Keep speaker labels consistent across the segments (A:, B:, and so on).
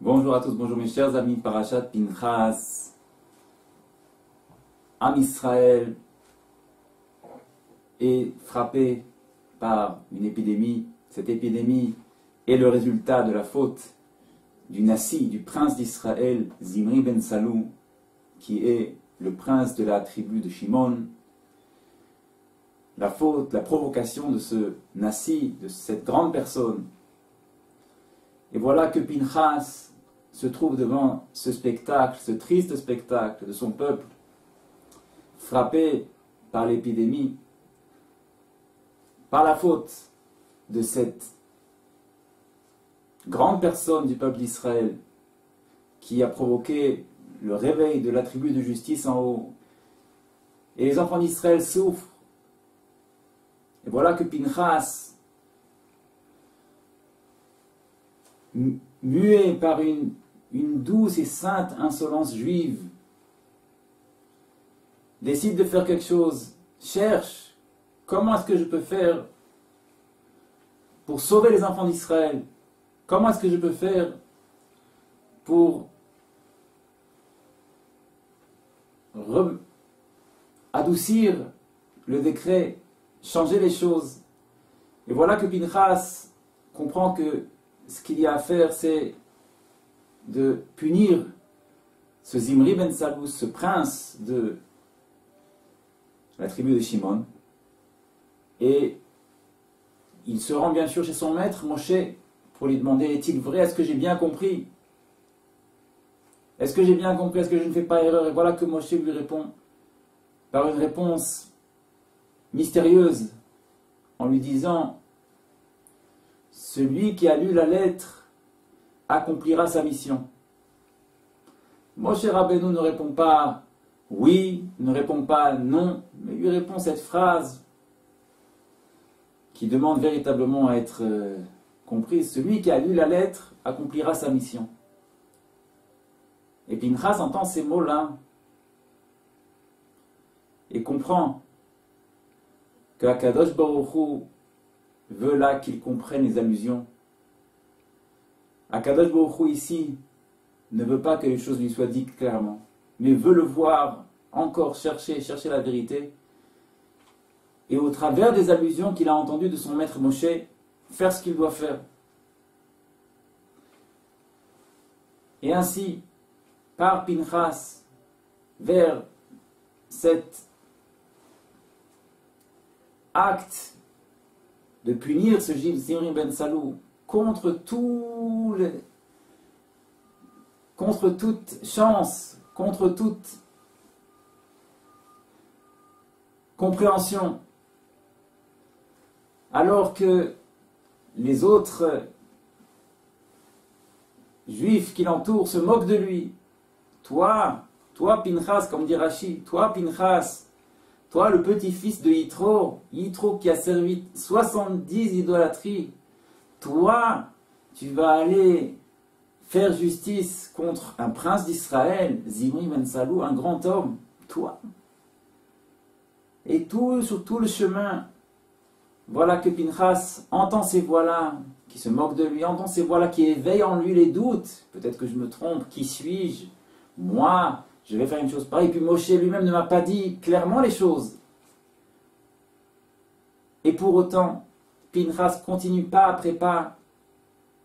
A: Bonjour à tous, bonjour mes chers amis, Parashat Pinchas, Am Israël est frappé par une épidémie. Cette épidémie est le résultat de la faute du Nassi, du prince d'Israël, Zimri ben Salou, qui est le prince de la tribu de Shimon. La faute, la provocation de ce Nassi, de cette grande personne. Et voilà que Pinchas se trouve devant ce spectacle, ce triste spectacle de son peuple, frappé par l'épidémie, par la faute de cette grande personne du peuple d'Israël qui a provoqué le réveil de l'attribut de justice en haut. Et les enfants d'Israël souffrent. Et voilà que Pinchas, muet par une douce et sainte insolence juive, décide de faire quelque chose, cherche comment est-ce que je peux faire pour sauver les enfants d'Israël, comment est-ce que je peux faire pour adoucir le décret, changer les choses. Et voilà que Pinchas comprend que ce qu'il y a à faire, c'est de punir ce Zimri ben Salou, ce prince de la tribu de Shimon. Et il se rend bien sûr chez son maître, Moshe, pour lui demander, est-il vrai, est-ce que j'ai bien compris? Est-ce que j'ai bien compris? Est-ce que je ne fais pas erreur? Et voilà que Moshe lui répond par une réponse mystérieuse, en lui disant, celui qui a lu la lettre accomplira sa mission. Moshe Rabbeinu ne répond pas oui, ne répond pas non, mais lui répond cette phrase qui demande véritablement à être comprise. Celui qui a lu la lettre accomplira sa mission. Et Pinchas entend ces mots-là et comprend que Akadosh Baruch Hu veut là qu'il comprenne les allusions. Akadosh Baruch Hu ici ne veut pas que les choses lui soient dites clairement, mais veut le voir encore chercher la vérité, et au travers des allusions qu'il a entendues de son maître Moshe, faire ce qu'il doit faire. Et ainsi, par Pinchas, vers cet acte de punir ce Zimri ben Salou contre toute chance, contre toute compréhension, alors que les autres juifs qui l'entourent se moquent de lui. Toi Pinchas, comme dit Rashi, toi Pinchas, toi le petit-fils de Yitro qui a servi 70 idolâtries, toi, tu vas aller faire justice contre un prince d'Israël, Zimri ben Salou, un grand homme, toi. Et sur tout le chemin, voilà que Pinchas entend ces voix-là, qui se moquent de lui, entend ces voix-là qui éveillent en lui les doutes. Peut-être que je me trompe, qui suis-je? Moi, je vais faire une chose pareille. Puis Moshe lui-même ne m'a pas dit clairement les choses. Et pour autant, Pinchas continue pas après pas,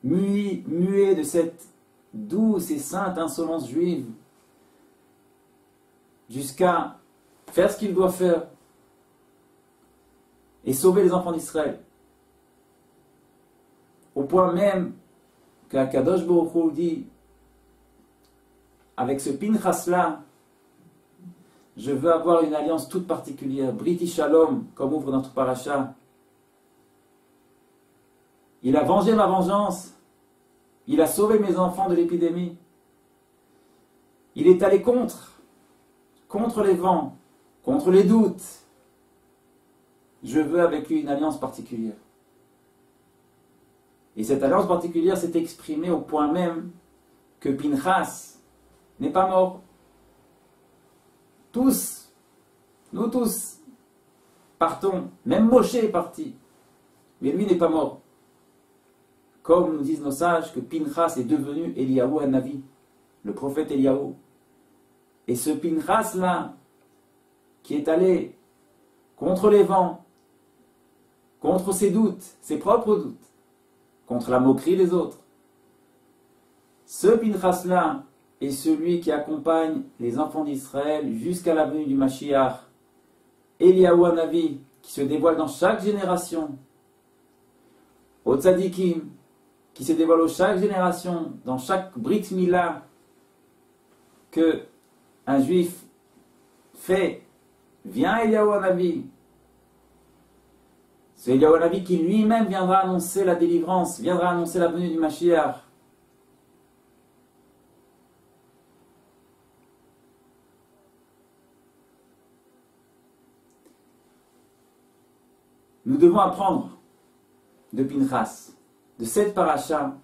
A: muet de cette douce et sainte insolence juive, jusqu'à faire ce qu'il doit faire et sauver les enfants d'Israël. Au point même qu'Akadosh Baruch Hu dit, avec ce Pinchas-là, je veux avoir une alliance toute particulière, Briti Shalom, comme ouvre notre paracha. Il a vengé ma vengeance, il a sauvé mes enfants de l'épidémie. Il est allé contre les vents, contre les doutes. Je veux avec lui une alliance particulière. Et cette alliance particulière s'est exprimée au point même que Pinchas n'est pas mort. Nous tous, partons. Même Moshe est parti. Mais lui n'est pas mort. comme nous disent nos sages, que Pinchas est devenu Eliyahu Hanavi, le prophète Eliyahu. Et ce Pinchas-là, qui est allé contre les vents, contre ses doutes, ses propres doutes, contre la moquerie des autres, ce Pinchas-là est celui qui accompagne les enfants d'Israël jusqu'à la venue du Mashiach, Eliyahu Hanavi, qui se dévoile dans chaque génération, au Tzadikim, qui se dévoile dans chaque génération, dans chaque Brit Mila que un juif fait, vient Eliyahu Hanavi. C'est Eliyahu Hanavi qui lui-même viendra annoncer la délivrance, viendra annoncer la venue du Mashiach. Nous devons apprendre de Pinchas, de cette paracha,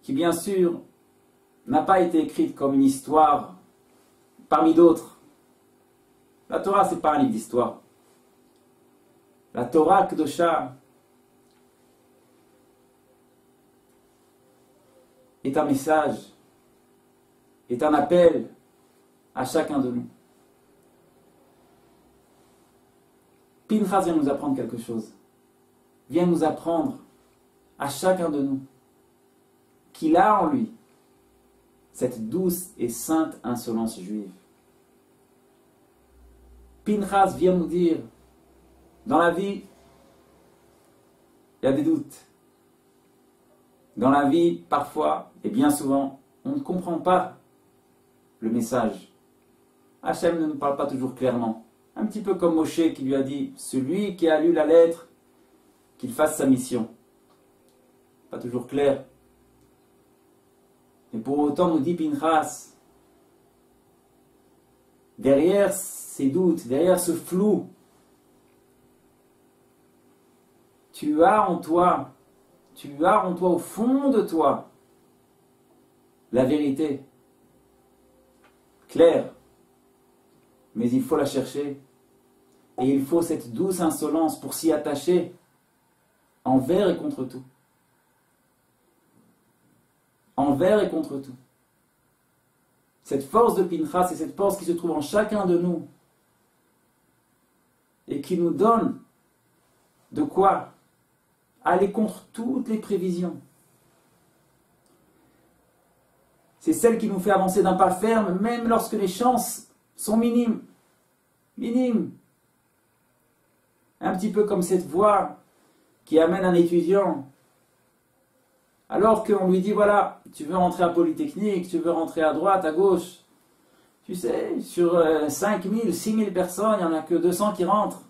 A: qui bien sûr n'a pas été écrite comme une histoire parmi d'autres. La Torah, ce n'est pas un livre d'histoire. La Torah Kedosha est un message, est un appel à chacun de nous. Pinchas vient nous apprendre quelque chose. Vient nous apprendre à chacun de nous qu'il a en lui cette douce et sainte insolence juive. Pinchas vient nous dire, dans la vie, il y a des doutes. Dans la vie, parfois, et bien souvent, on ne comprend pas le message. Hachem ne nous parle pas toujours clairement. Un petit peu comme Moshe qui lui a dit, celui qui a lu la lettre, qu'il fasse sa mission. Pas toujours clair. Et pour autant, nous dit Pinchas, derrière ces doutes, derrière ce flou, tu as en toi au fond de toi, la vérité, claire, mais il faut la chercher, et il faut cette douce insolence pour s'y attacher, envers et contre tout. Envers et contre tout. Cette force de Pinchas, c'est cette force qui se trouve en chacun de nous, et qui nous donne de quoi aller contre toutes les prévisions. C'est celle qui nous fait avancer d'un pas ferme, même lorsque les chances sont minimes. Minimes. Un petit peu comme cette voie qui amène un étudiant. Alors qu'on lui dit, voilà, tu veux rentrer à Polytechnique, tu veux rentrer à droite, à gauche. Tu sais, sur 5000, 6000 personnes, il n'y en a que 200 qui rentrent.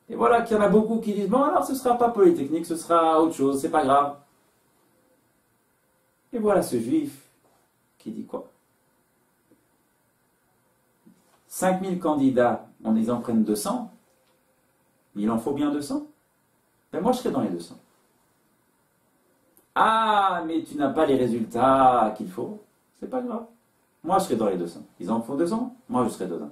A: Et voilà qu'il y en a beaucoup qui disent, bon alors ce ne sera pas Polytechnique, ce sera autre chose, c'est pas grave. Et voilà ce juif qui dit quoi? 5000 candidats, on les en prenne 200, il en faut bien 200. Ben moi je serai dans les 200. Ah, mais tu n'as pas les résultats qu'il faut, c'est pas grave. Moi je serai dans les 200. Ils en font 200, moi je serai dedans.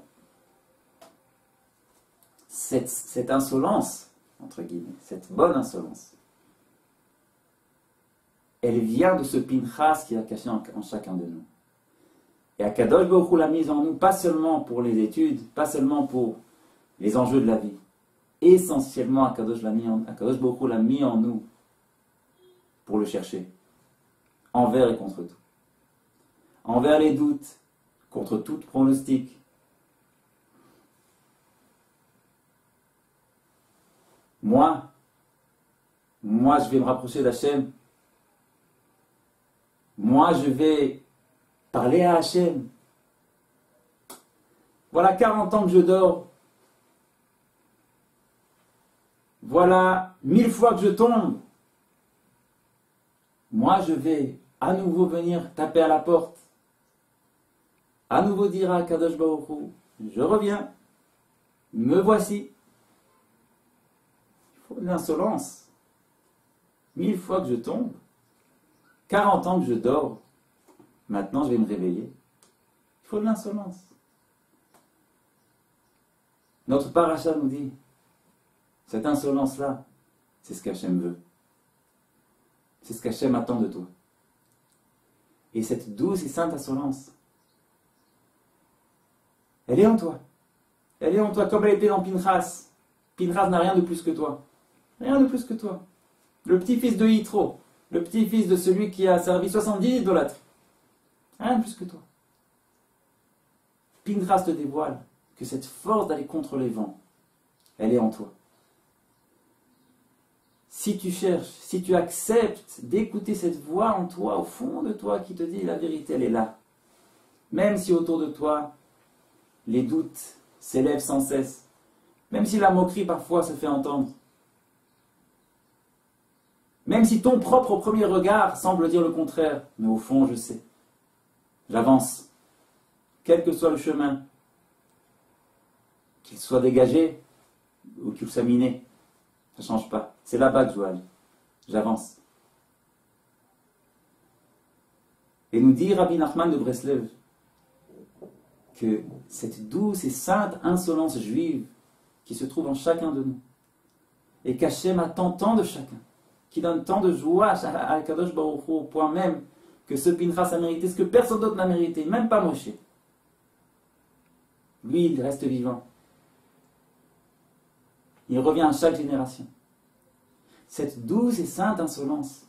A: Cette insolence, entre guillemets, cette bonne insolence, elle vient de ce Pinchas qui est caché en chacun de nous. Et Akadosh Baruch Hu l'a mise en nous, pas seulement pour les études, pas seulement pour les enjeux de la vie. Essentiellement, Akadosh Baruch Hu l'a mis en nous pour le chercher, envers et contre tout. Envers les doutes, contre tout pronostic. Moi, je vais me rapprocher d'Hachem. Moi, je vais parler à Hachem. Voilà 40 ans que je dors. Voilà 1000 fois que je tombe. Moi, je vais à nouveau venir taper à la porte. À nouveau dire à Kadosh Baruch Hu, je reviens. Me voici. Il faut de l'insolence. 1000 fois que je tombe. 40 ans que je dors. Maintenant, je vais me réveiller. Il faut de l'insolence. Notre paracha nous dit, cette insolence-là, c'est ce qu'Hachem veut. C'est ce qu'Hachem attend de toi. Et cette douce et sainte insolence, elle est en toi. Elle est en toi comme elle était dans Pinchas. Pinchas n'a rien de plus que toi. Rien de plus que toi. Le petit-fils de Yitro, le petit-fils de celui qui a servi 70 idolâtres. Rien de plus que toi. Pinchas te dévoile que cette force d'aller contre les vents, elle est en toi. Si tu cherches, si tu acceptes d'écouter cette voix en toi, au fond de toi, qui te dit la vérité, elle est là. Même si autour de toi, les doutes s'élèvent sans cesse, même si la moquerie parfois se fait entendre, même si ton propre premier regard semble dire le contraire, mais au fond, je sais. J'avance, quel que soit le chemin, qu'il soit dégagé ou qu'il soit miné, ça ne change pas. C'est là-bas que je dois aller. J'avance. Et nous dit Rabbi Nachman de Breslev que cette douce et sainte insolence juive qui se trouve en chacun de nous, et qu'Hachem attend tant de chacun, qui donne tant de joie à Kadosh Baruch Hu, au point même que ce Pinchas a mérité ce que personne d'autre n'a mérité, même pas Moshe. Lui, il reste vivant. Il revient à chaque génération. Cette douce et sainte insolence,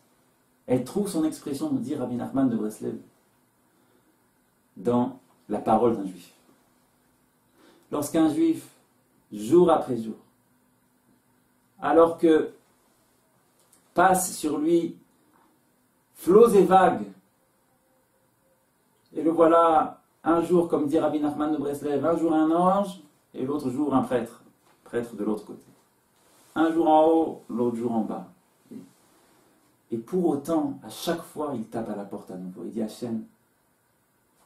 A: elle trouve son expression, nous dit Rabbi Nachman de Breslev, dans la parole d'un juif. Lorsqu'un juif, jour après jour, alors que passent sur lui flots et vagues, et le voilà un jour, comme dit Rabbi Nachman de Breslev, un jour un ange, et l'autre jour un prêtre, prêtre de l'autre côté. Un jour en haut, l'autre jour en bas. Et pour autant, à chaque fois, il tape à la porte à nouveau. Il dit Hachem,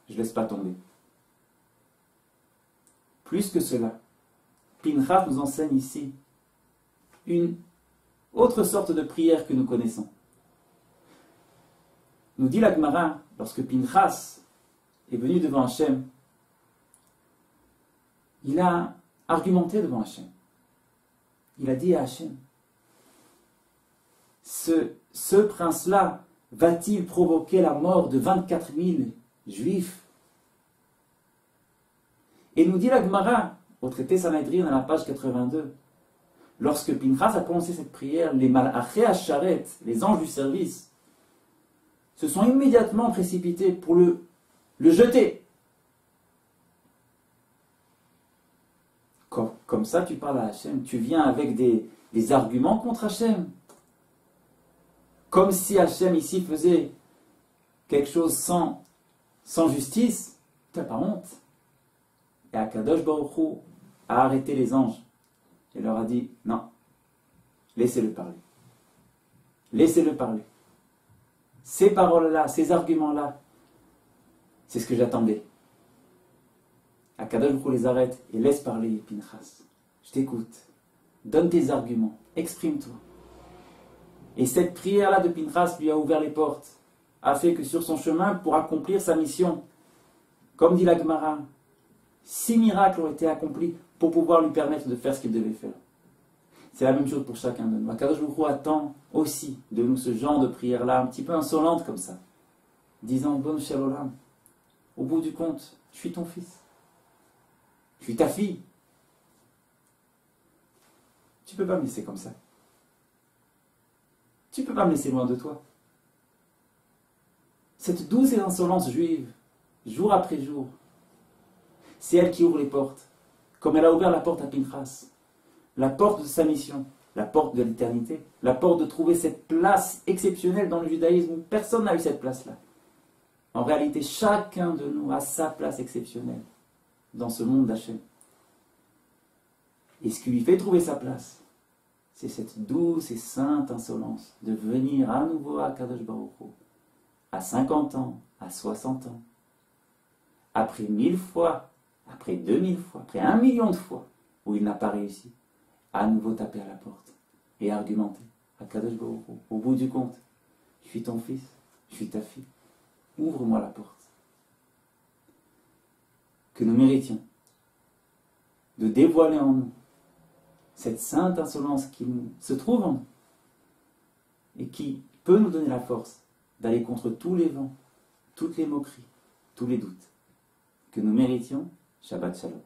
A: je ne laisse pas tomber. Plus que cela, Pinchas nous enseigne ici une autre sorte de prière que nous connaissons. Nous dit la Gemara, lorsque Pinchas est venu devant Hachem, il a argumenté devant Hachem. Il a dit à Hachem, ce prince-là va-t-il provoquer la mort de 24 000 juifs? Et nous dit la Gemara, au traité Sanhedrin, à la page 82, lorsque Pinchas a prononcé cette prière, les Malachei Hasharet, les anges du service, se sont immédiatement précipités pour le jeter. Comme ça, tu parles à Hachem, tu viens avec des arguments contre Hachem. Comme si Hachem ici faisait quelque chose sans justice, tu n'as pas honte. Et Akadosh Baruch Hu a arrêté les anges et leur a dit, non, laissez-le parler. Laissez-le parler. Ces paroles-là, ces arguments-là, c'est ce que j'attendais. Akadosh Baruch Hu les arrête et laisse parler Pinchas. Je t'écoute. Donne tes arguments. Exprime-toi. Et cette prière-là de Pinchas lui a ouvert les portes, a fait que sur son chemin, pour accomplir sa mission, comme dit la Gemara, 6 miracles ont été accomplis pour pouvoir lui permettre de faire ce qu'il devait faire. C'est la même chose pour chacun de nous. Akadosh Baruch Hu attend aussi de nous ce genre de prière-là, un petit peu insolente comme ça, disant, bon Shalom, au bout du compte, je suis ton fils. Je suis ta fille. Tu ne peux pas me laisser comme ça. Tu ne peux pas me laisser loin de toi. Cette douce et insolence juive, jour après jour, c'est elle qui ouvre les portes, comme elle a ouvert la porte à Pinchas, la porte de sa mission, la porte de l'éternité, la porte de trouver cette place exceptionnelle dans le judaïsme où personne n'a eu cette place-là. En réalité, chacun de nous a sa place exceptionnelle dans ce monde d'Hachem. Et ce qui lui fait trouver sa place, c'est cette douce et sainte insolence de venir à nouveau à Kadosh Baruch Hu, à 50 ans, à 60 ans, après 1000 fois, après 2000 fois, après 1 million de fois, où il n'a pas réussi, à nouveau taper à la porte et argumenter à Kadosh Baruch Hu, au bout du compte, je suis ton fils, je suis ta fille, ouvre-moi la porte. Que nous méritions de dévoiler en nous cette sainte insolence qui se trouve en nous et qui peut nous donner la force d'aller contre tous les vents, toutes les moqueries, tous les doutes. Que nous méritions Shabbat Shalom.